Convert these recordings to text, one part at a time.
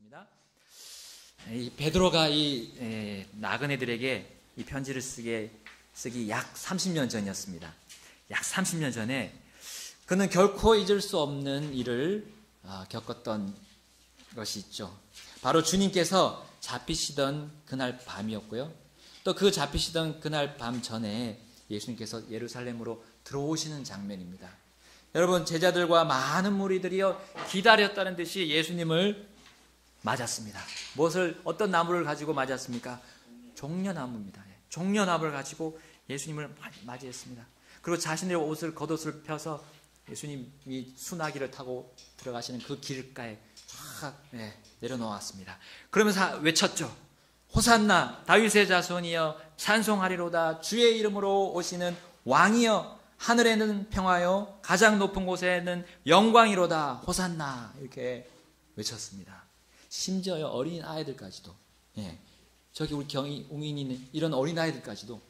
있습니다. 이 베드로가 이 나그네들에게 이 편지를 쓰기 약 30년 전이었습니다. 약 30년 전에 그는 결코 잊을 수 없는 일을 겪었던 것이 있죠. 바로 주님께서 잡히시던 그날 밤이었고요. 또 그 잡히시던 그날 밤 전에 예수님께서 예루살렘으로 들어오시는 장면입니다. 여러분, 제자들과 많은 무리들이요 기다렸다는 듯이 예수님을 맞았습니다. 어떤 나무를 가지고 맞았습니까? 종려나무입니다. 종려나무를 가지고 예수님을 맞이했습니다. 그리고 자신의 겉옷을 펴서 예수님이 수나기를 타고 들어가시는 그 길가에 쫙 내려놓았습니다. 그러면서 외쳤죠. 호산나 다윗의 자손이여 찬송하리로다. 주의 이름으로 오시는 왕이여 하늘에는 평화요 가장 높은 곳에는 영광이로다. 호산나. 이렇게 외쳤습니다. 심지어 어린 아이들까지도, 저기 우리 웅인이 있는 이런 어린 아이들까지도,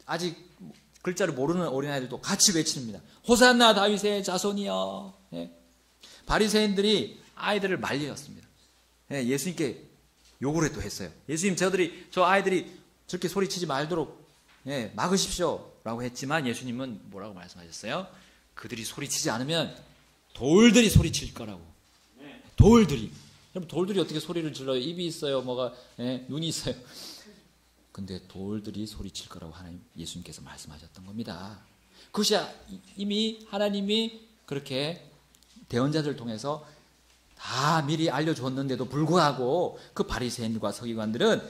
아직 글자를 모르는 어린 아이들도 같이 외칩니다. 호산나 다윗의 자손이여. 바리새인들이 아이들을 말렸습니다. 예수님께 요구를 또 했어요. 예수님, 저 아이들이 저렇게 소리치지 말도록 막으십시오라고 했지만 예수님은 뭐라고 말씀하셨어요? 그들이 소리치지 않으면 돌들이 소리칠 거라고. 돌들이. 여러분, 돌들이 어떻게 소리를 질러요? 입이 있어요, 눈이 있어요. 근데 돌들이 소리칠 거라고 예수님께서 말씀하셨던 겁니다. 그것이 이미 하나님이 그렇게 대언자들을 통해서 다 미리 알려줬는데도 불구하고 그 바리새인들과 서기관들은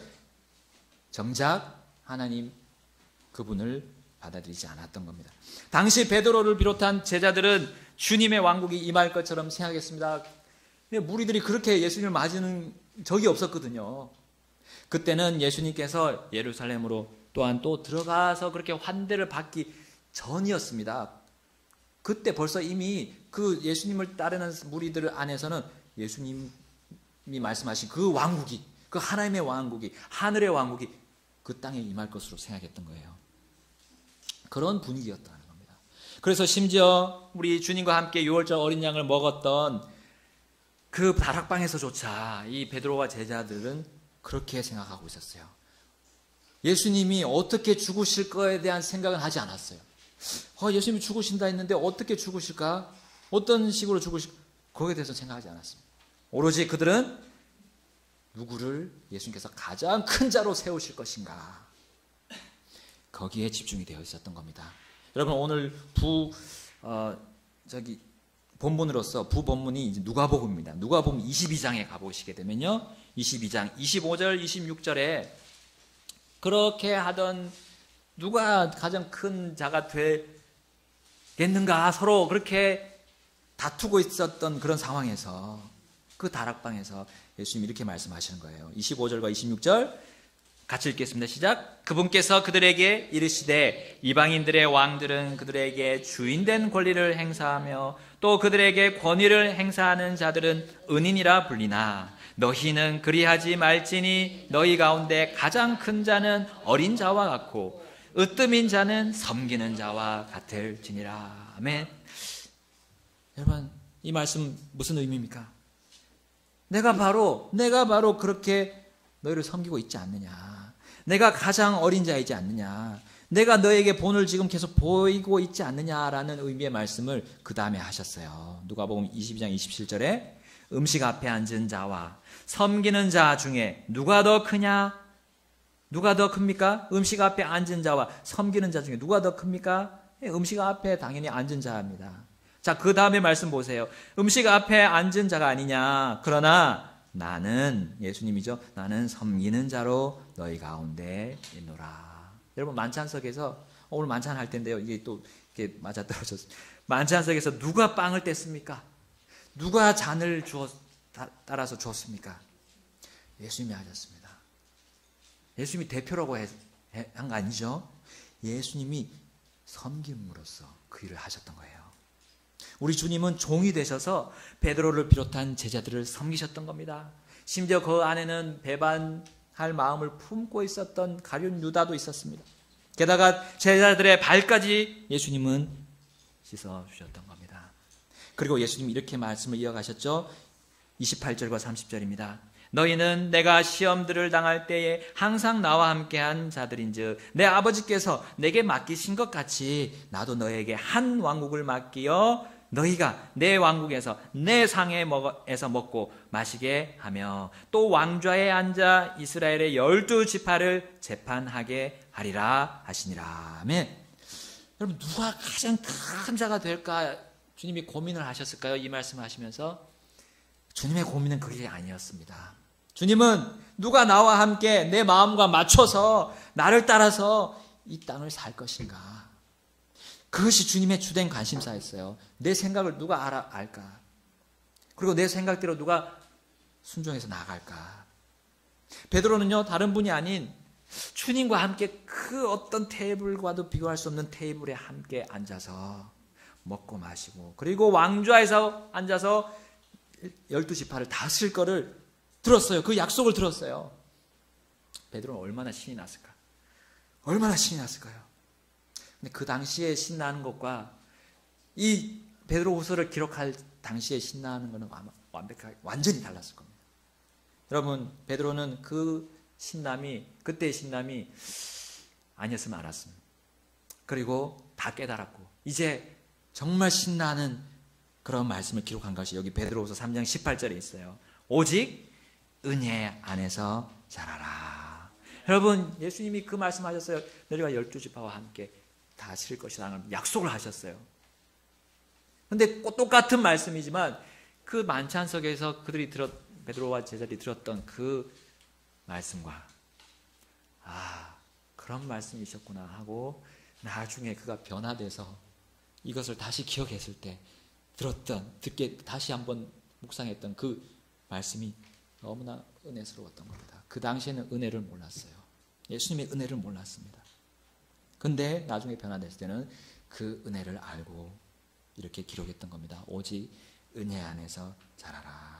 정작 하나님 그분을 받아들이지 않았던 겁니다. 당시 베드로를 비롯한 제자들은 주님의 왕국이 임할 것처럼 생각했습니다. 무리들이 그렇게 예수님을 맞이는 적이 없었거든요. 그때는 예수님께서 예루살렘으로 또한 또 들어가서 그렇게 환대를 받기 전이었습니다. 그때 벌써 이미 그 예수님을 따르는 무리들 안에서는 예수님이 말씀하신 그 왕국이, 그 하나님의 왕국이, 하늘의 왕국이 그 땅에 임할 것으로 생각했던 거예요. 그런 분위기였다는 겁니다. 그래서 심지어 우리 주님과 함께 유월절 어린 양을 먹었던 그 다락방에서조차 이 베드로와 제자들은 그렇게 생각하고 있었어요. 예수님이 어떻게 죽으실 거에 대한 생각은 하지 않았어요. 예수님이 죽으신다 했는데 어떻게 죽으실까? 어떤 식으로 죽으실까? 거기에 대해서 생각하지 않았습니다. 오로지 그들은 누구를 예수님께서 가장 큰 자로 세우실 것인가? 거기에 집중이 되어 있었던 겁니다. 여러분, 오늘 본문으로서 부본문이 이제 누가복음입니다. 누가복음 22장에 가보시게 되면요. 22장 25절 26절에 그렇게 하던 누가 가장 큰 자가 되겠는가 서로 그렇게 다투고 있었던 그런 상황에서 그 다락방에서 예수님이 이렇게 말씀하시는 거예요. 25절과 26절 같이 읽겠습니다. 시작. 그분께서 그들에게 이르시되 이방인들의 왕들은 그들에게 주인된 권리를 행사하며 또 그들에게 권위를 행사하는 자들은 은인이라 불리나 너희는 그리하지 말지니 너희 가운데 가장 큰 자는 어린 자와 같고 으뜸인 자는 섬기는 자와 같을지니라. 아멘. 여러분, 이 말씀 무슨 의미입니까? 내가 바로 그렇게 너희를 섬기고 있지 않느냐. 내가 가장 어린 자이지 않느냐. 내가 너에게 본을 지금 계속 보이고 있지 않느냐라는 의미의 말씀을 그 다음에 하셨어요. 누가복음 22장 27절에 음식 앞에 앉은 자와 섬기는 자 중에 누가 더 크냐? 누가 더 큽니까? 음식 앞에 앉은 자와 섬기는 자 중에 누가 더 큽니까? 음식 앞에 당연히 앉은 자입니다. 자, 그 다음에 말씀 보세요. 음식 앞에 앉은 자가 아니냐. 그러나 나는, 예수님이죠. 나는 섬기는 자로 너희 가운데 있노라. 여러분, 만찬석에서, 오늘 만찬 할 텐데요. 이게 또 이렇게 맞아떨어졌어요. 만찬석에서 누가 빵을 뗐습니까? 누가 잔을 따라서 줬습니까? 예수님이 하셨습니다. 예수님이 대표라고 한 거 아니죠? 예수님이 섬김으로써 그 일을 하셨던 거예요. 우리 주님은 종이 되셔서 베드로를 비롯한 제자들을 섬기셨던 겁니다. 심지어 그 안에는 배반할 마음을 품고 있었던 가룟 유다도 있었습니다. 게다가 제자들의 발까지 예수님은 씻어주셨던 겁니다. 그리고 예수님이 이렇게 말씀을 이어가셨죠. 28절과 30절입니다. 너희는 내가 시험들을 당할 때에 항상 나와 함께한 자들인즉 내 아버지께서 내게 맡기신 것 같이 나도 너에게 한 왕국을 맡기어 너희가 내 왕국에서 내 상에서 먹고 마시게 하며 또 왕좌에 앉아 이스라엘의 12지파를 재판하게 하리라 하시니라. 아멘. 여러분, 누가 가장 큰 자가 될까 주님이 고민을 하셨을까요? 이 말씀을 하시면서 주님의 고민은 그게 아니었습니다. 주님은 누가 나와 함께 내 마음과 맞춰서 나를 따라서 이 땅을 살 것인가? 그것이 주님의 주된 관심사였어요. 내 생각을 누가 알까? 그리고 내 생각대로 누가 순종해서 나갈까? 베드로는요, 다른 분이 아닌 주님과 함께 그 어떤 테이블과도 비교할 수 없는 테이블에 함께 앉아서 먹고 마시고, 그리고 왕좌에서 앉아서 12지파를 다스릴 거를 들었어요. 그 약속을 들었어요. 베드로는 얼마나 신이 났을까? 얼마나 신이 났을까요? 근데 그 당시에 신나는 것과 이 베드로후서를 기록할 당시에 신나는 것은 완벽하게 완전히 달랐을 겁니다. 여러분, 베드로는 그때의 신남이 아니었으면 알았습니다. 그리고 다 깨달았고 이제 정말 신나는 그런 말씀을 기록한 것이 여기 베드로후서 3장 18절에 있어요. 오직 은혜 안에서 자라라. 여러분, 예수님이 그 말씀하셨어요. 너희가 12지파와 함께 다스릴 것이라는 약속을 하셨어요. 그런데 똑같은 말씀이지만 그 만찬석에서 베드로와 제자들이 들었던 그 말씀과 그런 말씀이셨구나 하고 나중에 그가 변화돼서 이것을 다시 기억했을 때 다시 한번 묵상했던 그 말씀이 너무나 은혜스러웠던 겁니다. 그 당시에는 은혜를 몰랐어요. 예수님의 은혜를 몰랐습니다. 근데 나중에 변화됐을 때는 그 은혜를 알고 이렇게 기록했던 겁니다. 오직 은혜 안에서 자라라.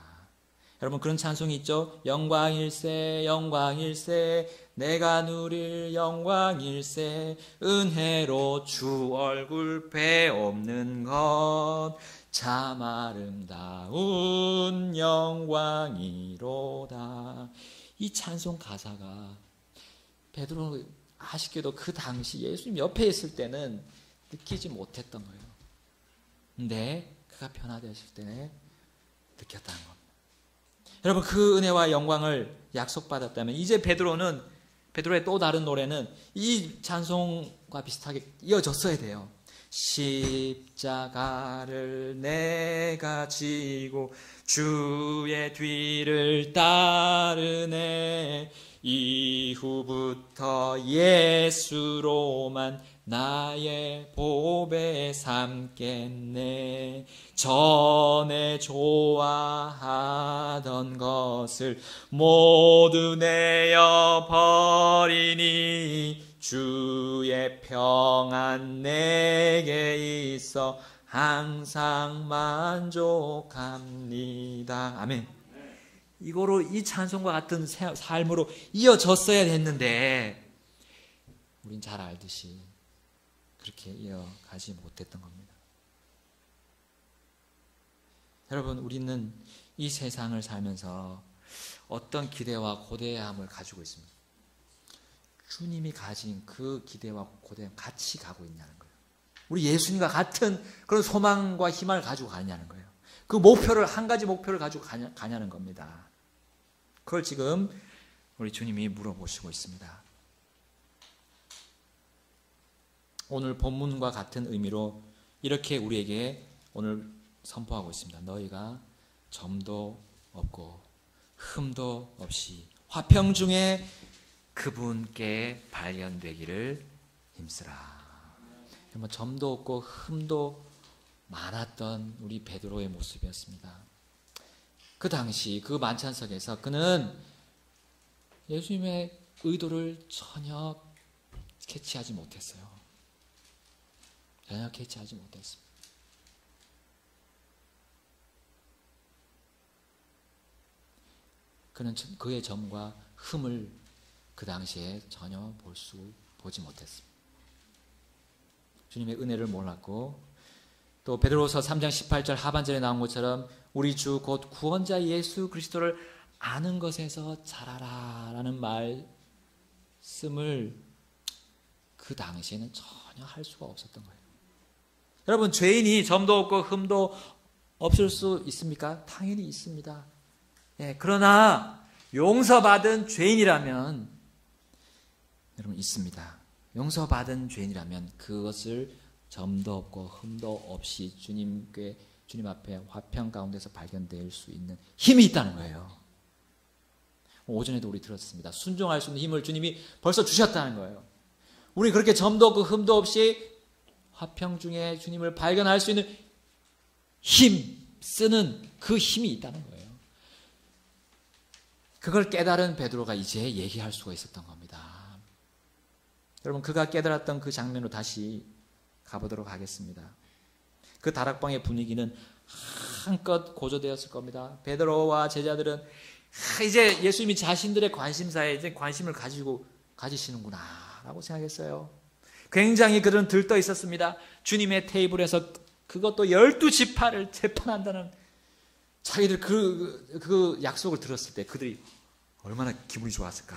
여러분, 그런 찬송이 있죠. 영광일세 영광일세 내가 누릴 영광일세 은혜로 주 얼굴 배옵는 것 참 아름다운 영광이로다. 이 찬송 가사가 베드로 아쉽게도 그 당시 예수님 옆에 있을 때는 느끼지 못했던 거예요. 근데 그가 변화되었을 때는 느꼈다는 겁니다. 여러분, 그 은혜와 영광을 약속받았다면 이제 베드로의 또 다른 노래는 이 찬송과 비슷하게 이어졌어야 돼요. 십자가를 내가 지고 주의 뒤를 따르네 이후부터 예수로만 나의 보배 삼겠네 전에 좋아하던 것을 모두 내어 버리니 주의 평안 내게 있어 항상 만족합니다. 아멘. 이거로 이 찬송과 같은 삶으로 이어졌어야 했는데 우린 잘 알듯이 그렇게 이어가지 못했던 겁니다. 여러분, 우리는 이 세상을 살면서 어떤 기대와 고대함을 가지고 있습니다. 주님이 가진 그 기대와 고대함 같이 가고 있냐는 거예요. 우리 예수님과 같은 그런 소망과 희망을 가지고 가냐는 거예요. 그 목표를, 한 가지 목표를 가지고 가냐는 겁니다. 그걸 지금 우리 주님이 물어보시고 있습니다. 오늘 본문과 같은 의미로 이렇게 우리에게 오늘 선포하고 있습니다. 너희가 점도 없고 흠도 없이 화평 중에 그분께 발견되기를 힘쓰라. 점도 없고 흠도 많았던 우리 베드로의 모습이었습니다. 그 당시 그 만찬석에서 그는 예수님의 의도를 전혀 캐치하지 못했어요. 전혀 캐치하지 못했습니다. 그는 그의 점과 흠을 그 당시에 전혀 보지 못했습니다. 주님의 은혜를 몰랐고 또 베드로서 3장 18절 하반절에 나온 것처럼 우리 주 곧 구원자 예수 그리스도를 아는 것에서 자라라라는 말씀을 그 당시에는 전혀 할 수가 없었던 거예요. 여러분, 죄인이 점도 없고 흠도 없을 수 있습니까? 당연히 있습니다. 예, 그러나 용서받은 죄인이라면 여러분 있습니다. 용서받은 죄인이라면 그것을 점도 없고 흠도 없이 주님 앞에 화평 가운데서 발견될 수 있는 힘이 있다는 거예요. 오전에도 우리 들었습니다. 순종할 수 있는 힘을 주님이 벌써 주셨다는 거예요. 우리 그렇게 점도 없고 흠도 없이 화평 중에 주님을 발견할 수 있는 힘, 쓰는 그 힘이 있다는 거예요. 그걸 깨달은 베드로가 이제 얘기할 수가 있었던 겁니다. 여러분, 그가 깨달았던 그 장면으로 다시 가보도록 하겠습니다. 그 다락방의 분위기는 한껏 고조되었을 겁니다. 베드로와 제자들은 이제 예수님이 자신들의 관심사에 이제 관심을 가지시는구나 라고 생각했어요. 굉장히 그들은 들떠 있었습니다. 주님의 테이블에서 그것도 12지파를 재판한다는 자기들 그 약속을 들었을 때 그들이 얼마나 기분이 좋았을까.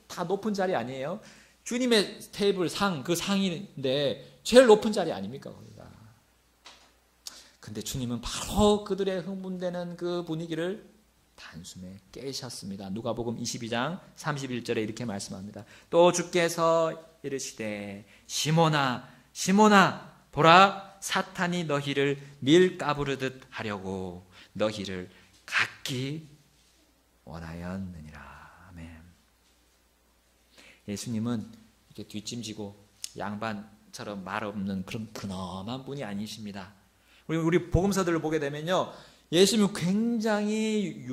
다 높은 자리 아니에요? 주님의 테이블 그 상인데 제일 높은 자리 아닙니까, 거기가. 근데 주님은 바로 그들의 흥분되는 그 분위기를 단숨에 깨셨습니다. 누가복음 22장 31절에 이렇게 말씀합니다. 또 주께서 이르시되 시몬아 시몬아 보라, 사탄이 너희를 밀가부르듯 하려고 너희를 갖기 원하였느니라. 아멘. 예수님은 이렇게 뒷짐지고 양반처럼 말 없는 그런 근엄한 분이 아니십니다. 우리 복음서들을 보게 되면요, 예수님은 굉장히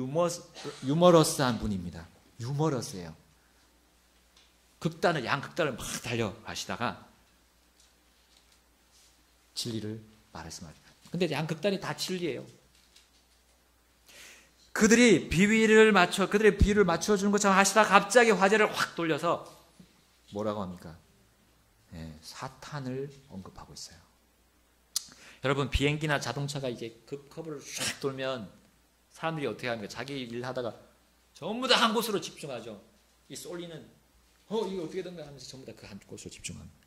유머러스한 분입니다. 유머러스해요. 양극단을 막 달려가시다가 진리를 말씀하십니다. 근데 양극단이 다 진리예요. 그들의 비유를 맞춰주는 것처럼 하시다가 갑자기 화제를 확 돌려서 뭐라고 합니까? 네, 사탄을 언급하고 있어요. 여러분, 비행기나 자동차가 이제 커브를 쫙 돌면 사람들이 어떻게 합니까? 자기 일 하다가 전부 다 한 곳으로 집중하죠. 이 쏠리는 이거 어떻게 된가 하면서 전부 다 그 한 곳으로 집중합니다.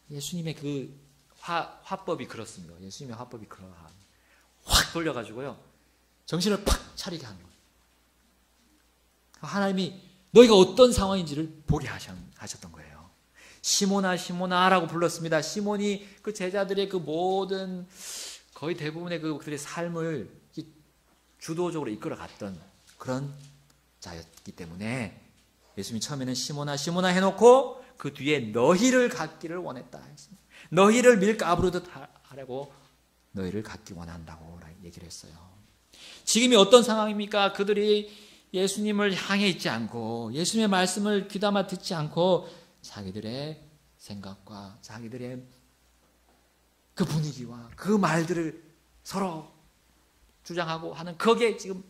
예수님의 그 화법이 그렇습니다. 예수님의 화법이 그러한 확 돌려가지고요, 정신을 팍 차리게 하는 거예요. 하나님이 너희가 어떤 상황인지를 보게 하셨던 거예요. 시몬아 시몬아라고 불렀습니다. 시몬이 그 제자들의 그 모든 거의 대부분의 그들의 삶을 주도적으로 이끌어갔던 그런 자였기 때문에 예수님이 처음에는 시몬아 시몬아 해놓고 그 뒤에 너희를 갖기를 원했다 했습니다. 너희를 밀가부르듯 하려고 너희를 갖기 원한다고 얘기를 했어요. 지금이 어떤 상황입니까? 그들이 예수님을 향해 있지 않고 예수님의 말씀을 귀담아 듣지 않고 자기들의 생각과 자기들의 그 분위기와 그 말들을 서로 주장하고 하는 거기에 지금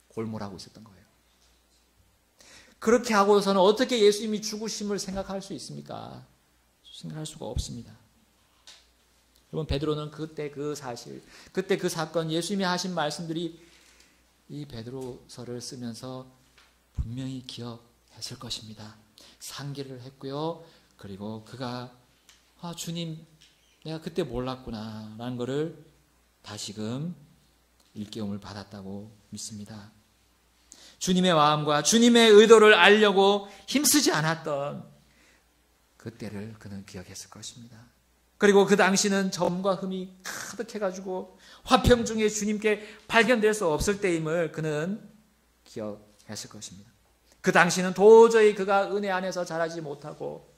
골몰하고 있었던 거예요. 그렇게 하고서는 어떻게 예수님이 죽으심을 생각할 수 있습니까? 생각할 수가 없습니다. 여러분, 베드로는 그때 그 사실, 그때 그 사건, 예수님이 하신 말씀들이 이 베드로서를 쓰면서 분명히 기억했을 것입니다. 상기를 했고요. 그리고 그가 주님, 내가 그때 몰랐구나 라는 것을 다시금 일깨움을 받았다고 믿습니다. 주님의 마음과 주님의 의도를 알려고 힘쓰지 않았던 그때를 그는 기억했을 것입니다. 그리고 그 당시는 점과 흠이 가득해가지고 화평 중에 주님께 발견될 수 없을 때임을 그는 기억했을 것입니다. 그 당시는 도저히 그가 은혜 안에서 자라지 못하고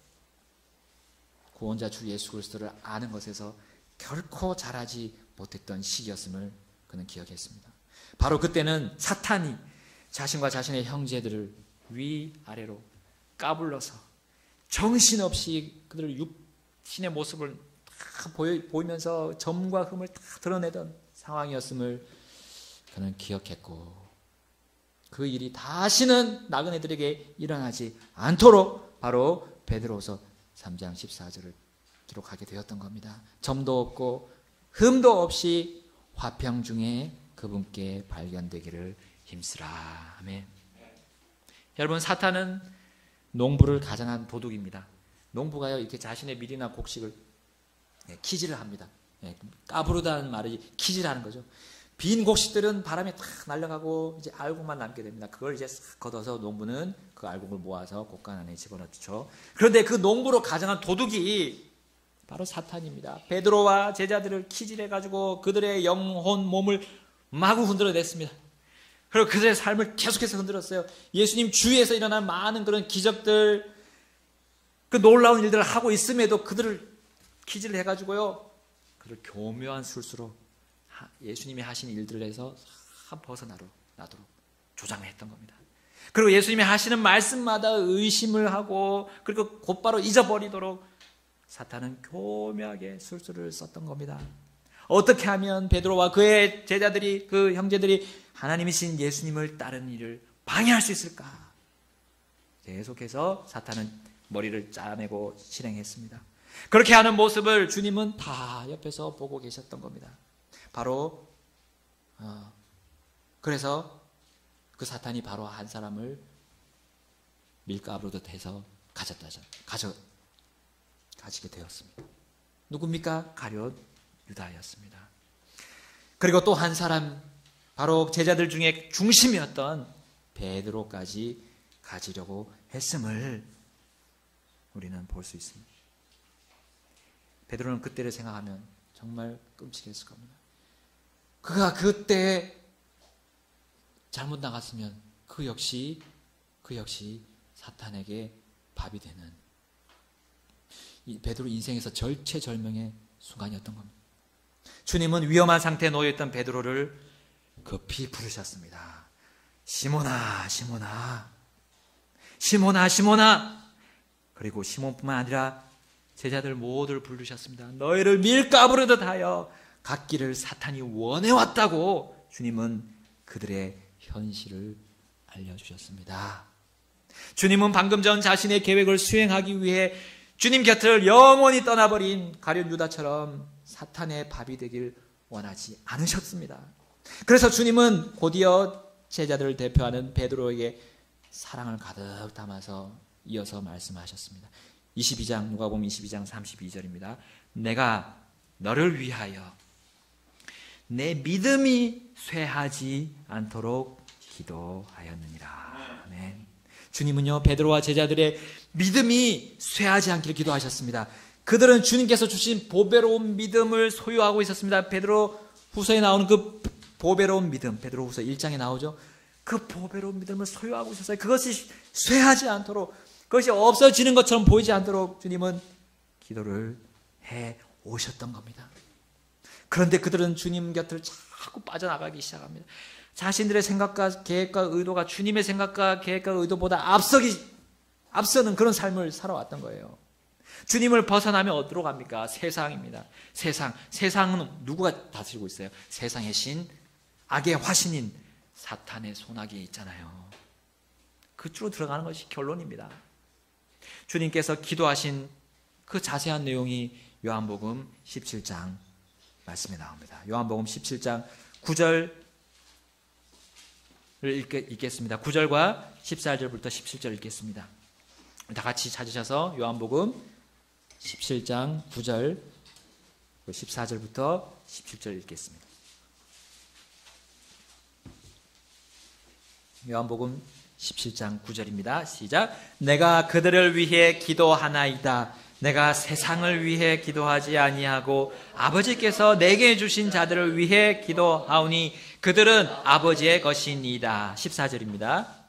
구원자 주 예수 그리스도를 아는 것에서 결코 자라지 못했던 시기였음을 그는 기억했습니다. 바로 그때는 사탄이 자신과 자신의 형제들을 위아래로 까불러서 정신없이 그들을 육신의 모습을 다 보이면서 점과 흠을 다 드러내던 상황이었음을 그는 기억했고, 그 일이 다시는 나그네들에게 일어나지 않도록 바로 베드로서 3장 14절을 기록하게 되었던 겁니다. 점도 없고 흠도 없이 화평 중에 그분께 발견되기를 힘쓰라. 아멘. 여러분, 사탄은 농부를 가장한 도둑입니다. 농부가요, 이렇게 자신의 밀이나 곡식을 키질을 합니다. 까부르다는 말이 키질하는 거죠. 빈 곡식들은 바람에 탁 날아가고 이제 알곡만 남게 됩니다. 그걸 이제 싹 걷어서 농부는 그 알곡을 모아서 곡간 안에 집어넣죠. 그런데 그 농부로 가장한 도둑이 바로 사탄입니다. 베드로와 제자들을 키질해가지고 그들의 영혼 몸을 마구 흔들어냈습니다. 그리고 그들의 삶을 계속해서 흔들었어요. 예수님 주위에서 일어난 많은 그런 기적들, 그 놀라운 일들을 하고 있음에도 그들을 키질을 해가지고요, 그를 교묘한 술수로 예수님이 하신 일들을 해서 벗어나도록 조장을 했던 겁니다. 그리고 예수님이 하시는 말씀마다 의심을 하고 그리고 곧바로 잊어버리도록 사탄은 교묘하게 술수를 썼던 겁니다. 어떻게 하면 베드로와 그의 제자들이, 그 형제들이 하나님이신 예수님을 따르는 일을 방해할 수 있을까? 계속해서 사탄은 머리를 짜내고 실행했습니다. 그렇게 하는 모습을 주님은 다 옆에서 보고 계셨던 겁니다. 바로 그래서 그 사탄이 바로 한 사람을 밀가루로 해서 가지게 되었습니다. 누굽니까? 가룟 유다였습니다. 그리고 또 한 사람, 바로 제자들 중에 중심이었던 베드로까지 가지려고 했음을 우리는 볼 수 있습니다. 베드로는 그때를 생각하면 정말 끔찍했을 겁니다. 그가 그때 잘못 나갔으면 그 역시 사탄에게 밥이 되는 이 베드로 인생에서 절체절명의 순간이었던 겁니다. 주님은 위험한 상태에 놓여있던 베드로를 급히 부르셨습니다. 시몬아, 시몬아, 시몬아, 시몬아. 그리고 시몬뿐만 아니라 제자들 모두를 부르셨습니다. 너희를 밀가부르듯 하여 갖기를 사탄이 원해왔다고 주님은 그들의 현실을 알려주셨습니다. 주님은 방금 전 자신의 계획을 수행하기 위해 주님 곁을 영원히 떠나버린 가룟 유다처럼 사탄의 밥이 되길 원하지 않으셨습니다. 그래서 주님은 곧이어 제자들을 대표하는 베드로에게 사랑을 가득 담아서 이어서 말씀하셨습니다. 22장, 누가복음 22장 32절입니다. 내가 너를 위하여 내 믿음이 쇠하지 않도록 기도하였느니라. 아멘. 주님은요, 베드로와 제자들의 믿음이 쇠하지 않기를 기도하셨습니다. 그들은 주님께서 주신 보배로운 믿음을 소유하고 있었습니다. 베드로 후서에 나오는 그 보배로운 믿음, 베드로 후서 1장에 나오죠. 그 보배로운 믿음을 소유하고 있었어요. 그것이 쇠하지 않도록, 그것이 없어지는 것처럼 보이지 않도록 주님은 기도를 해 오셨던 겁니다. 그런데 그들은 주님 곁을 자꾸 빠져나가기 시작합니다. 자신들의 생각과 계획과 의도가 주님의 생각과 계획과 의도보다 앞서는 그런 삶을 살아왔던 거예요. 주님을 벗어나면 어디로 갑니까? 세상입니다. 세상은 누구가 다스리고 있어요? 세상의 신, 악의 화신인 사탄의 손아귀에 있잖아요. 그쪽으로 들어가는 것이 결론입니다. 주님께서 기도하신 그 자세한 내용이 요한복음 17장 말씀에 나옵니다. 요한복음 17장 9절을 읽겠습니다. 9절과 14절부터 17절 읽겠습니다. 다 같이 찾으셔서 요한복음 17장 9절 14절부터 17절 읽겠습니다. 요한복음 17장 9절입니다. 시작. 내가 그들을 위해 기도하나이다. 내가 세상을 위해 기도하지 아니하고 아버지께서 내게 주신 자들을 위해 기도하오니 그들은 아버지의 것이니이다. 14절입니다.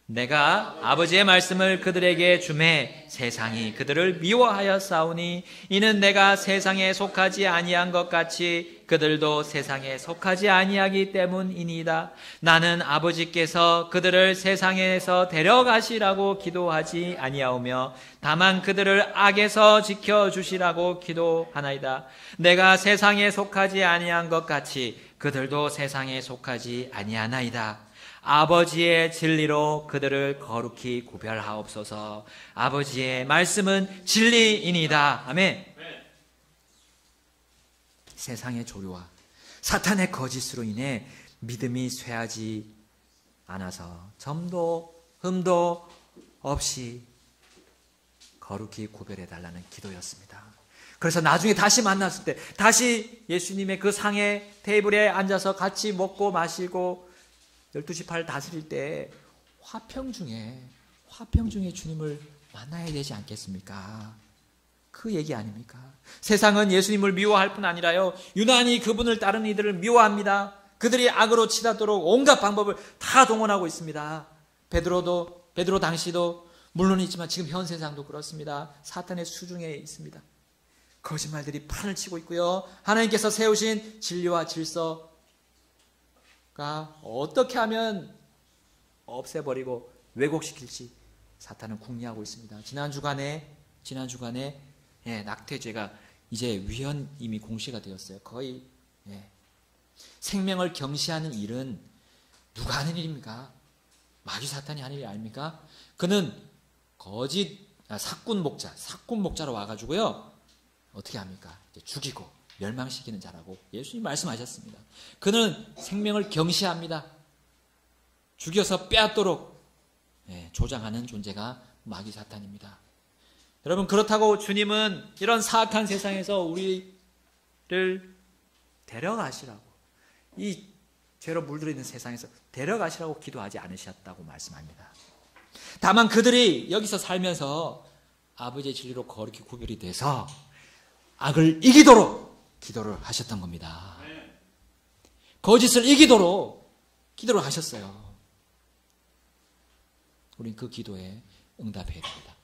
내가 아버지의 말씀을 그들에게 주매 세상이 그들을 미워하여 싸우니 이는 내가 세상에 속하지 아니한 것 같이 그들도 세상에 속하지 아니하기 때문이니이다. 나는 아버지께서 그들을 세상에서 데려가시라고 기도하지 아니하오며 다만 그들을 악에서 지켜주시라고 기도하나이다. 내가 세상에 속하지 아니한 것 같이 그들도 세상에 속하지 아니하나이다. 아버지의 진리로 그들을 거룩히 구별하옵소서. 아버지의 말씀은 진리이니이다. 아멘. 세상의 조류와 사탄의 거짓으로 인해 믿음이 쇠하지 않아서 점도 흠도 없이 거룩히 구별해달라는 기도였습니다. 그래서 나중에 다시 만났을 때 다시 예수님의 그 상의 테이블에 앉아서 같이 먹고 마시고 12지파를 다스릴 때 화평 중에 주님을 만나야 되지 않겠습니까? 그 얘기 아닙니까? 세상은 예수님을 미워할 뿐 아니라요, 유난히 그분을 따르는 이들을 미워합니다. 그들이 악으로 치닫도록 온갖 방법을 다 동원하고 있습니다. 베드로 당시도 물론이지만 지금 현 세상도 그렇습니다. 사탄의 수중에 있습니다. 거짓말들이 판을 치고 있고요. 하나님께서 세우신 진리와 질서가 어떻게 하면 없애버리고 왜곡시킬지 사탄은 궁리하고 있습니다. 지난 주간에 낙태죄가 이제 위헌 이미 공시가 되었어요. 거의 생명을 경시하는 일은 누가 하는 일입니까? 마귀 사탄이 하는 일 아닙니까? 그는 사꾼 목자로 와가지고요, 어떻게 합니까? 이제 죽이고 멸망시키는 자라고 예수님 말씀하셨습니다. 그는 생명을 경시합니다. 죽여서 빼앗도록 조장하는 존재가 마귀 사탄입니다. 여러분, 그렇다고 주님은 이런 사악한 세상에서 우리를 데려가시라고, 이 죄로 물들어 있는 세상에서 데려가시라고 기도하지 않으셨다고 말씀합니다. 다만 그들이 여기서 살면서 아버지의 진리로 거룩히 구별이 돼서 악을 이기도록 기도를 하셨던 겁니다. 거짓을 이기도록 기도를 하셨어요. 우린 그 기도에 응답해야 됩니다.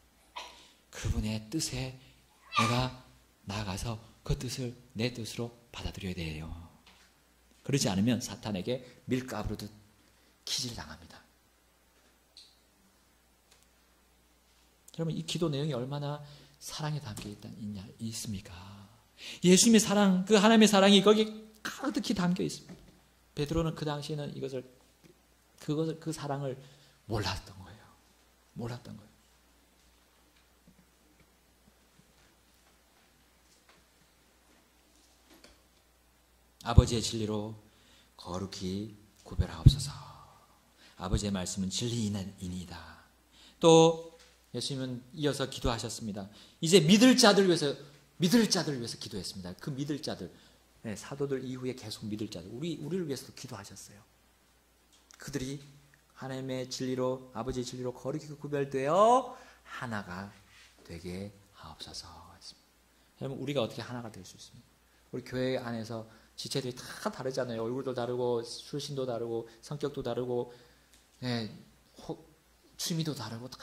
그분의 뜻에 내가 나아가서 그 뜻을 내 뜻으로 받아들여야 돼요. 그러지 않으면 사탄에게 밀가루듯 키질 당합니다. 여러분, 이 기도 내용이 얼마나 사랑에 담겨 있습니까? 예수님의 사랑, 그 하나님의 사랑이 거기 가득히 담겨 있습니다. 베드로는 그 당시에는 그 사랑을 몰랐던 거예요. 아버지의 진리로 거룩히 구별하옵소서. 아버지의 말씀은 진리이니이다. 또 예수님은 이어서 기도하셨습니다. 이제 믿을 자들 위해서 기도했습니다. 그 믿을 자들, 사도들 이후에 계속 믿을 자들, 우리를 위해서도 기도하셨어요. 그들이 하나님의 진리로, 아버지의 진리로 거룩히 구별되어 하나가 되게 하옵소서. 여러분, 우리가 어떻게 하나가 될 수 있습니까? 우리 교회 안에서 지체들이 다 다르잖아요. 얼굴도 다르고, 출신도 다르고, 성격도 다르고, 취미도 다르고, 다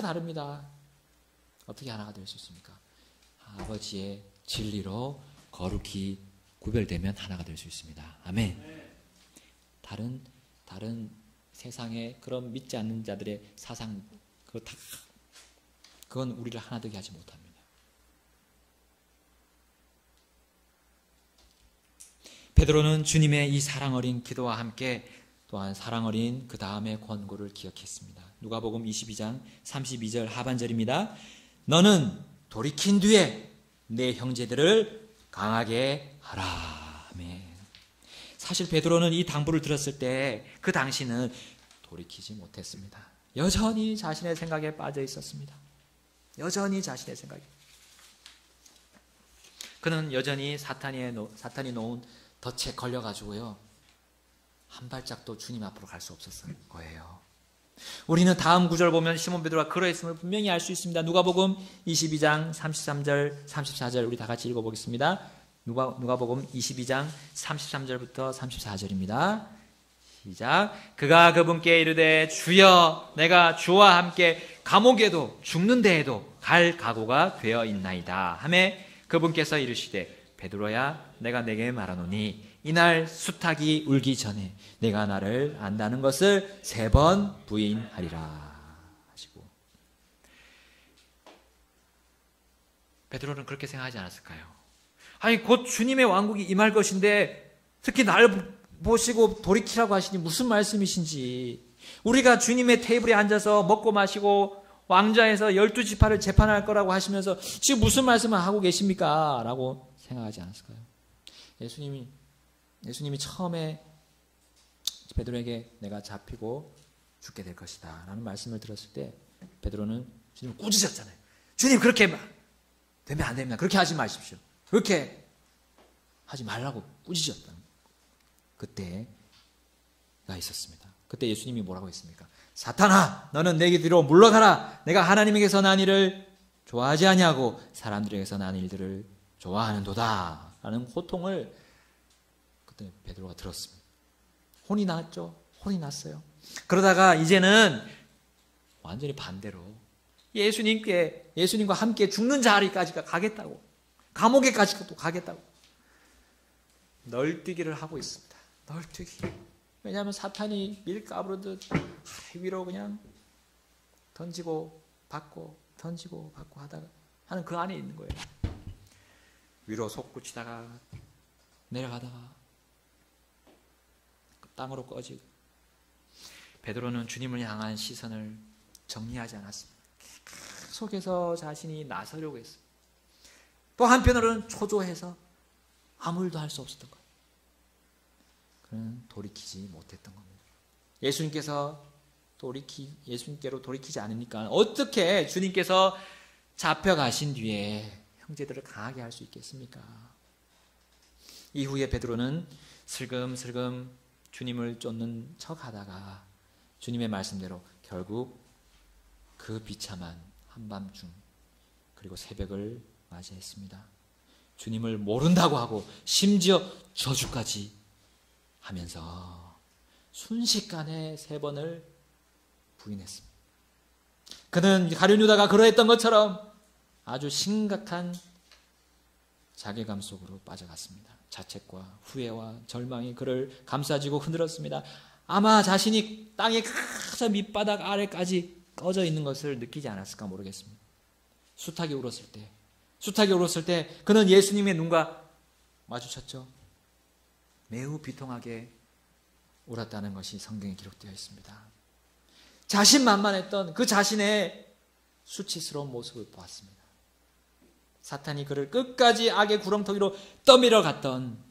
다릅니다. 어떻게 하나가 될 수 있습니까? 아버지의 진리로 거룩히 구별되면 하나가 될 수 있습니다. 아멘. 다른 세상의 그런 믿지 않는 자들의 사상, 그건 우리를 하나 되게 하지 못합니다. 베드로는 주님의 이 사랑 어린 기도와 함께 또한 사랑 어린 그 다음의 권고를 기억했습니다. 누가복음 22장 32절 하반절입니다. 너는 돌이킨 뒤에 내 형제들을 강하게 하라. 아멘. 사실 베드로는 이 당부를 들었을 때 그 당시는 돌이키지 못했습니다. 여전히 자신의 생각에 빠져 있었습니다. 여전히 자신의 생각에. 그는 여전히 사탄이 놓은 덫에 걸려가지고요, 한 발짝도 주님 앞으로 갈 수 없었을 거예요. 우리는 다음 구절 보면 시몬 베드로가 그러했음을 분명히 알 수 있습니다. 누가복음 22장 33절 34절 우리 다 같이 읽어보겠습니다. 누가복음 22장 33절부터 34절입니다. 시작. 그가 그분께 이르되 주여, 내가 주와 함께 감옥에도 죽는 데에도 갈 각오가 되어 있나이다 하매 그분께서 이르시되 베드로야, 내가 내게 말하노니 이날 수탉이 울기 전에 내가 나를 안다는 것을 3번 부인하리라 하시고, 베드로는 그렇게 생각하지 않았을까요? 아니, 곧 주님의 왕국이 임할 것인데 특히 날 보시고 돌이키라고 하시니 무슨 말씀이신지, 우리가 주님의 테이블에 앉아서 먹고 마시고 왕좌에서 12지파를 재판할 거라고 하시면서 지금 무슨 말씀을 하고 계십니까? 라고 생각하지 않았을까요? 예수님이 처음에 베드로에게 내가 잡히고 죽게 될 것이다 라는 말씀을 들었을 때 베드로는 주님을 꾸짖었잖아요. 주님 그렇게 되면 안 됩니다. 그렇게 하지 마십시오. 그렇게 하지 말라고 꾸짖었다. 그때가 있었습니다. 그때 예수님이 뭐라고 했습니까? 사탄아 너는 내 뒤로 물러가라. 내가 하나님에게서 난 일을 좋아하지 아니하고 사람들에게서 난 일들을 좋아하는도다 라는 호통을 그때 베드로가 들었습니다. 혼이 났죠. 혼이 났어요. 그러다가 이제는 완전히 반대로 예수님과 함께 죽는 자리까지 가겠다고, 감옥에까지도 가겠다고 널뛰기를 하고 있습니다. 널뛰기. 왜냐하면 사탄이 밀가부르듯 위로 그냥 던지고 받고 던지고 받고 하다가 하는 그 안에 있는 거예요. 위로 솟구치다가 내려가다가 땅으로 꺼지고. 베드로는 주님을 향한 시선을 정리하지 않았습니다. 속에서 자신이 나서려고 했어요. 또 한편으로는 초조해서 아무 일도 할 수 없었던 거예요. 그는 돌이키지 못했던 겁니다. 예수님께로 돌이키지 않으니까 어떻게 주님께서 잡혀가신 뒤에 형제들을 강하게 할 수 있겠습니까? 이후에 베드로는 슬금슬금 주님을 쫓는 척하다가 주님의 말씀대로 결국 그 비참한 한밤중 그리고 새벽을 맞이했습니다. 주님을 모른다고 하고 심지어 저주까지 하면서 순식간에 3번을 부인했습니다. 그는 가룟 유다가 그러했던 것처럼 아주 심각한 자괴감 속으로 빠져갔습니다. 자책과 후회와 절망이 그를 감싸지고 흔들었습니다. 아마 자신이 땅의 가장 밑바닥 아래까지 꺼져 있는 것을 느끼지 않았을까 모르겠습니다. 숱하게 울었을 때 그는 예수님의 눈과 마주쳤죠. 매우 비통하게 울었다는 것이 성경에 기록되어 있습니다. 자신만만했던 그 자신의 수치스러운 모습을 보았습니다. 사탄이 그를 끝까지 악의 구렁텅이로 떠밀어 갔던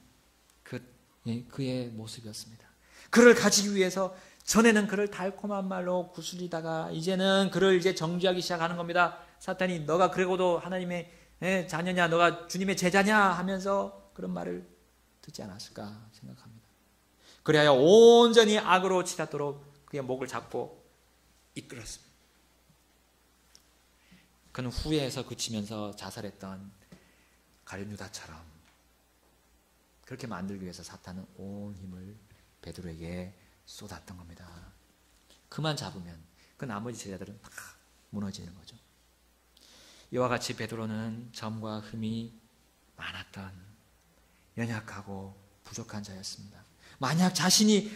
그의 모습이었습니다. 그를 가지기 위해서 전에는 그를 달콤한 말로 구슬리다가 이제는 그를 정죄하기 시작하는 겁니다. 사탄이 너가 그러고도 하나님의 자녀냐, 너가 주님의 제자냐 하면서 그런 말을 듣지 않았을까 생각합니다. 그리하여 온전히 악으로 치닫도록 그의 목을 잡고 이끌었습니다. 그는 후회해서 그치면서 자살했던 가룟 유다처럼 그렇게 만들기 위해서 사탄은 온 힘을 베드로에게 쏟았던 겁니다. 그만 잡으면 그 나머지 제자들은 다 무너지는 거죠. 이와 같이 베드로는 점과 흠이 많았던 연약하고 부족한 자였습니다. 만약 자신이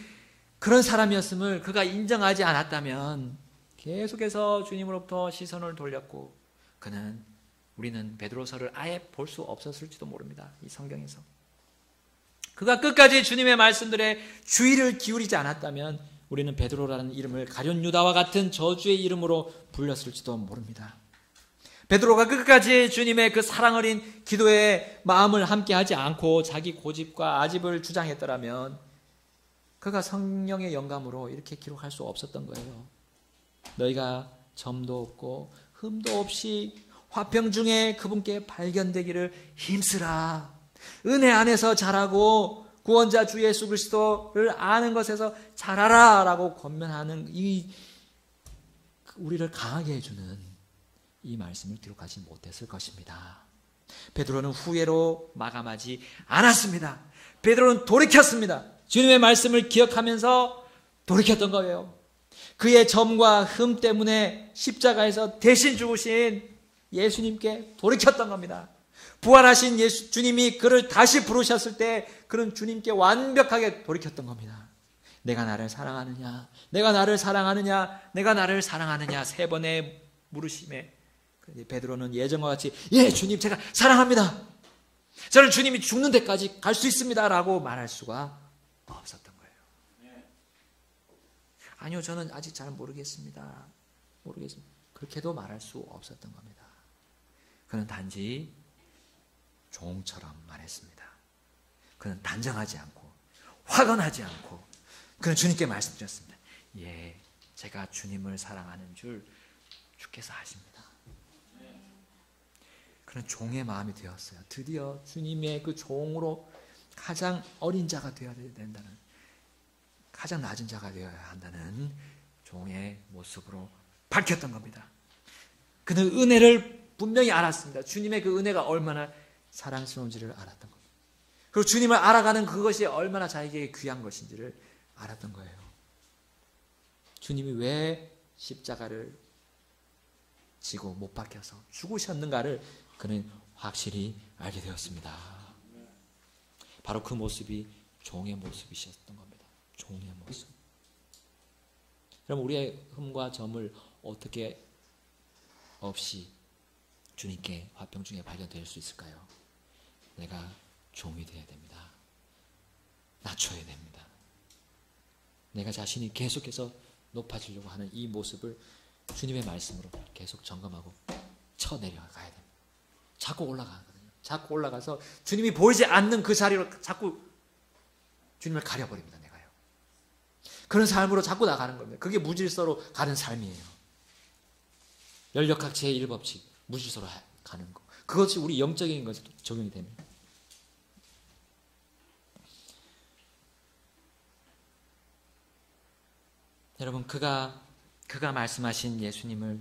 그런 사람이었음을 그가 인정하지 않았다면 계속해서 주님으로부터 시선을 돌렸고 우리는 베드로서를 아예 볼 수 없었을지도 모릅니다. 이 성경에서. 그가 끝까지 주님의 말씀들에 주의를 기울이지 않았다면 우리는 베드로라는 이름을 가룟 유다와 같은 저주의 이름으로 불렸을지도 모릅니다. 베드로가 끝까지 주님의 그 사랑 어린 기도에 마음을 함께하지 않고 자기 고집과 아집을 주장했더라면 그가 성령의 영감으로 이렇게 기록할 수 없었던 거예요. 너희가 점도 없고 흠도 없이 화평 중에 그분께 발견되기를 힘쓰라. 은혜 안에서 자라고 구원자 주 예수 그리스도를 아는 것에서 자라라 라고 권면하는 우리를 강하게 해주는 이 말씀을 기록하지 못했을 것입니다. 베드로는 후회로 마감하지 않았습니다. 베드로는 돌이켰습니다. 주님의 말씀을 기억하면서 돌이켰던 거예요. 그의 점과 흠 때문에 십자가에서 대신 죽으신 예수님께 돌이켰던 겁니다. 부활하신 주님이 그를 다시 부르셨을 때 그는 주님께 완벽하게 돌이켰던 겁니다. 내가 나를 사랑하느냐, 내가 나를 사랑하느냐, 내가 나를 사랑하느냐 3번의 물으심에 베드로는 예전과 같이 예 주님 제가 사랑합니다. 저는 주님이 죽는 데까지 갈 수 있습니다 라고 말할 수가 없었던 거예요. 아니요 저는 아직 잘 모르겠습니다. 그렇게도 말할 수 없었던 겁니다. 그는 단지 종처럼 말했습니다. 그는 단정하지 않고 화가 나지 않고 그는 주님께 말씀드렸습니다. 예, 제가 주님을 사랑하는 줄 주께서 아십니다. 그는 종의 마음이 되었어요. 드디어 주님의 그 종으로 가장 어린 자가 되어야 된다는, 가장 낮은 자가 되어야 한다는 종의 모습으로 밝혔던 겁니다. 그는 은혜를 분명히 알았습니다. 주님의 그 은혜가 얼마나 사랑스러운지를 알았던 겁니다. 그리고 주님을 알아가는 그것이 얼마나 자기에게 귀한 것인지를 알았던 거예요. 주님이 왜 십자가를 지고 못 박혀서 죽으셨는가를 그는 확실히 알게 되었습니다. 바로 그 모습이 종의 모습이셨던 겁니다. 종의 모습. 그럼 우리의 흠과 점을 어떻게 없이 주님께 화평 중에 발견될 수 있을까요? 내가 종이 되어야 됩니다. 낮춰야 됩니다. 내가 자신이 계속해서 높아지려고 하는 이 모습을 주님의 말씀으로 계속 점검하고 쳐내려가야 됩니다. 자꾸 올라가거든요. 자꾸 올라가서 주님이 보이지 않는 그 자리로 자꾸 주님을 가려버립니다. 내가요. 그런 삶으로 자꾸 나가는 겁니다. 그게 무질서로 가는 삶이에요. 연력학 제1법칙, 무질서로 가는 거. 그것이 우리 영적인 것에 적용이 됩니다. 여러분, 그가 말씀하신 예수님을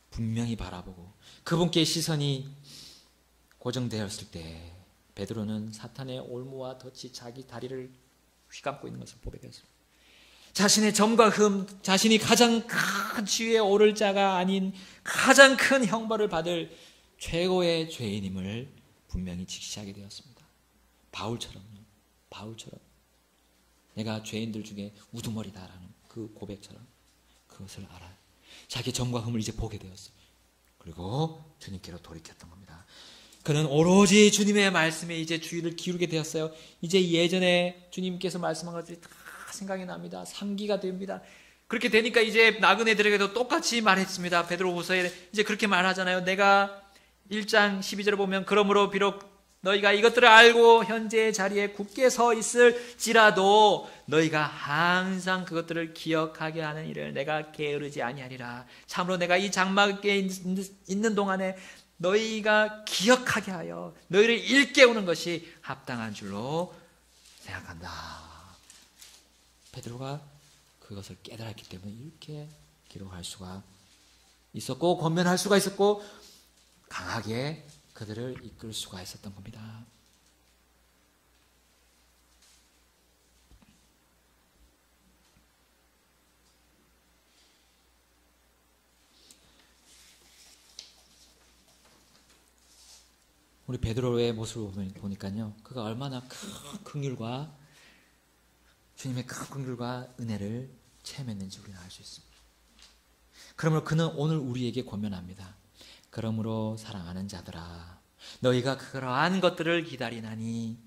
분명히 바라보고 그분께 시선이 고정되었을 때 베드로는 사탄의 올무와 덫이 자기 다리를 휘감고 있는 것을 보게 되었습니다. 자신의 점과 흠, 자신이 가장 큰 지위에 오를 자가 아닌 가장 큰 형벌을 받을 최고의 죄인임을 분명히 직시하게 되었습니다. 바울처럼요. 바울처럼 내가 죄인들 중에 우두머리다라는 그 고백처럼 그것을 알아요. 자기 점과 흠을 이제 보게 되었어요. 그리고 주님께로 돌이켰던 겁니다. 그는 오로지 주님의 말씀에 이제 주의를 기울이게 되었어요. 이제 예전에 주님께서 말씀한 것들이 다 생각이 납니다. 상기가 됩니다. 그렇게 되니까 이제 나그네들에게도 똑같이 말했습니다. 베드로후서에 이제 그렇게 말하잖아요. 내가 1장 12절을 보면 그러므로 비록 너희가 이것들을 알고 현재의 자리에 굳게 서 있을지라도 너희가 항상 그것들을 기억하게 하는 일을 내가 게으르지 아니하리라. 참으로 내가 이 장막에 있는 동안에 너희가 기억하게 하여 너희를 일깨우는 것이 합당한 줄로 생각한다. 베드로가 그것을 깨달았기 때문에 이렇게 기록할 수가 있었고 권면할 수가 있었고 강하게 그들을 이끌 수가 있었던 겁니다. 우리 베드로의 모습을 보니까요, 그가 얼마나 큰 긍휼과 주님의 큰 긍휼과 은혜를 체험했는지 우리는 알 수 있습니다. 그러므로 그는 오늘 우리에게 권면합니다. 그러므로 사랑하는 자들아, 너희가 그러한 것들을 기다리나니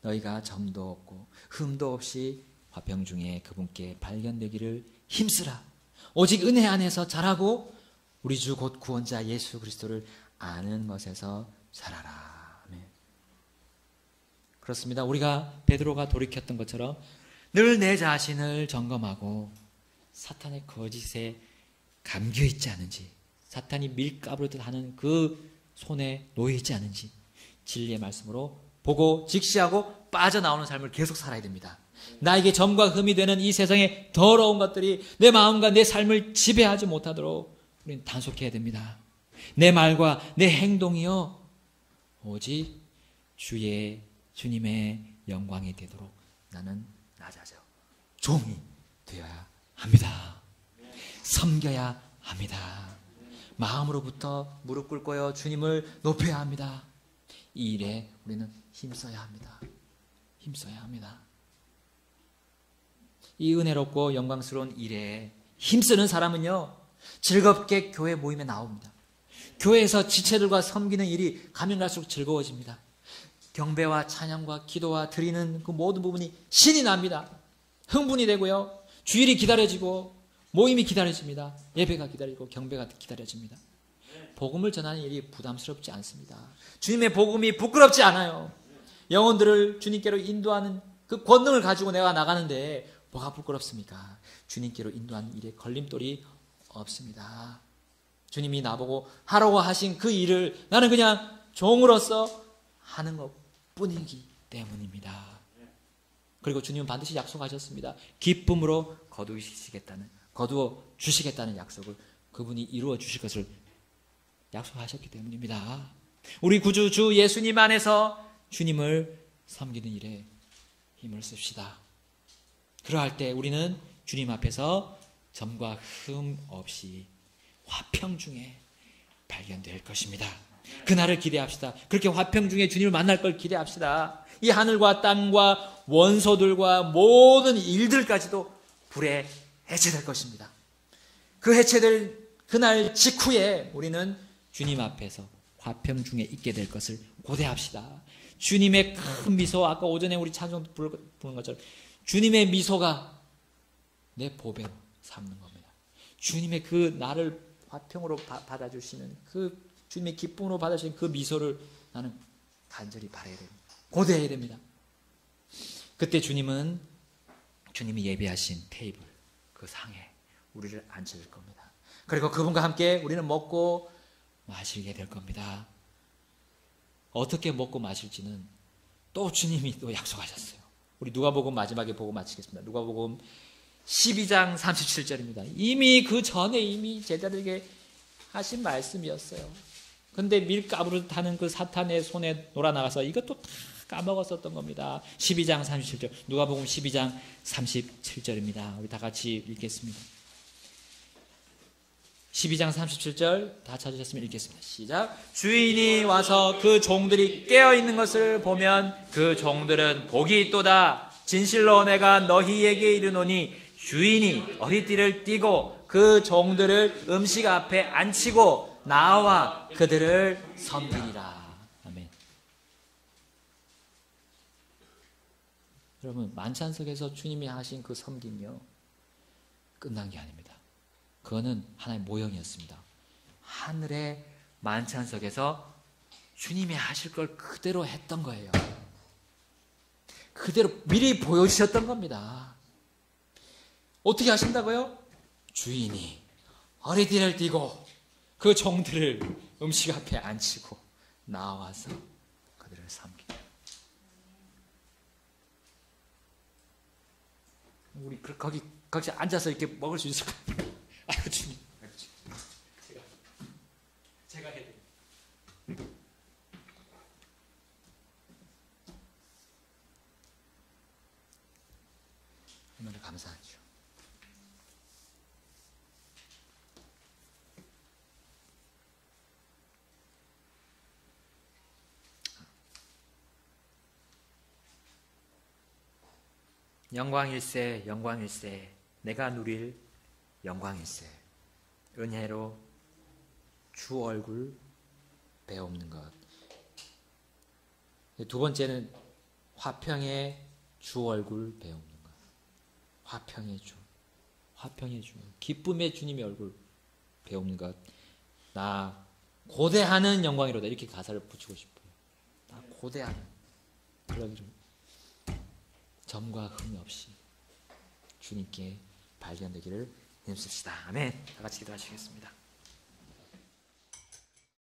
너희가 점도 없고 흠도 없이 화평 중에 그분께 발견되기를 힘쓰라. 오직 은혜 안에서 자라고 우리 주 곧 구원자 예수 그리스도를 아는 것에서 살아라. 아멘. 그렇습니다. 우리가 베드로가 돌이켰던 것처럼 늘 내 자신을 점검하고 사탄의 거짓에 감겨있지 않은지, 사탄이 밀가부르듯 하는 그 손에 놓여있지 않은지 진리의 말씀으로 보고 직시하고 빠져나오는 삶을 계속 살아야 됩니다. 나에게 점과 흠이 되는 이 세상의 더러운 것들이 내 마음과 내 삶을 지배하지 못하도록 우리는 단속해야 됩니다. 내 말과 내 행동이요 오직 주님의 영광이 되도록 나는 나 자신 종이 되어야 합니다. 섬겨야 합니다. 마음으로부터 무릎 꿇고요 주님을 높여야 합니다. 이 일에 우리는 힘써야 합니다. 힘써야 합니다. 이 은혜롭고 영광스러운 일에 힘쓰는 사람은요 즐겁게 교회 모임에 나옵니다. 교회에서 지체들과 섬기는 일이 가면 갈수록 즐거워집니다. 경배와 찬양과 기도와 드리는 그 모든 부분이 신이 납니다. 흥분이 되고요 주일이 기다려지고 모임이 기다려집니다. 예배가 기다리고 경배가 기다려집니다. 복음을 전하는 일이 부담스럽지 않습니다. 주님의 복음이 부끄럽지 않아요. 영혼들을 주님께로 인도하는 그 권능을 가지고 내가 나가는데 뭐가 부끄럽습니까? 주님께로 인도하는 일에 걸림돌이 없습니다. 주님이 나보고 하라고 하신 그 일을 나는 그냥 종으로서 하는 것 뿐이기 때문입니다. 그리고 주님은 반드시 약속하셨습니다. 기쁨으로 거두어 주시겠다는 약속을 그분이 이루어 주실 것을 약속하셨기 때문입니다. 우리 구주 주 예수님 안에서 주님을 섬기는 일에 힘을 씁시다. 그러할 때 우리는 주님 앞에서 점과 흠 없이 화평 중에 발견될 것입니다. 그날을 기대합시다. 그렇게 화평 중에 주님을 만날 걸 기대합시다. 이 하늘과 땅과 원소들과 모든 일들까지도 불에 해체될 것입니다. 그 해체될 그날 직후에 우리는 주님 앞에서 화평 중에 있게 될 것을 고대합시다. 주님의 큰 미소, 아까 오전에 우리 찬송 부른 것처럼 주님의 미소가 내 보배로 삼는 겁니다. 주님의 그 나를 화평으로 받아주시는 그 주님의 기쁨으로 받아주시는 그 미소를 나는 간절히 바라야 됩니다. 고대해야 됩니다. 그때 주님이 예비하신 테이블, 그 상에 우리를 앉힐 겁니다. 그리고 그분과 함께 우리는 먹고 마시게 될 겁니다. 어떻게 먹고 마실지는 또 주님이 또 약속하셨어요. 우리 누가복음 마지막에 보고 마치겠습니다. 누가복음 12장 37절입니다. 이미 그 전에 이미 제자들에게 하신 말씀이었어요. 근데 밀가루를 타는 그 사탄의 손에 놀아나가서 이것도 다 까먹었었던 겁니다. 12장 37절, 누가복음 12장 37절입니다. 우리 다 같이 읽겠습니다. 12장 37절 다 찾으셨으면 읽겠습니다. 시작. 주인이 와서 그 종들이 깨어있는 것을 보면 그 종들은 복이 있도다. 진실로 내가 너희에게 이르노니 주인이 어리띠를 띠고 그 종들을 음식 앞에 앉히고 나와 그들을 섬기리라. 아멘. 여러분, 만찬석에서 주님이 하신 그 섬김이요, 끝난 게 아닙니다. 그거는 하나의 모형이었습니다. 하늘의 만찬석에서 주님이 하실 걸 그대로 했던 거예요. 그대로 미리 보여주셨던 겁니다. 어떻게 하신다고요? 주인이 어리띠를 띠고 그 종들을 음식 앞에 앉히고 나와서 그들을 섬긴다. 우리 거기 앉아서 이렇게 먹을 수 있을까요? 아이고 주님, 제가 해야 돼요. 하나님 감사하죠. 영광일세, 영광일세, 내가 누릴 영광일세. 은혜로 주 얼굴 배우는 것. 두 번째는 화평의 주 얼굴 배우는 것. 화평의 주, 화평의 주, 기쁨의 주님의 얼굴 배우는 것. 나 고대하는 영광이로다. 이렇게 가사를 붙이고 싶어요. 나 고대하는, 그러기를 점과 흠이 없이 주님께 발견되기를 힘씁시다. 아멘. 다 같이 기도하시겠습니다.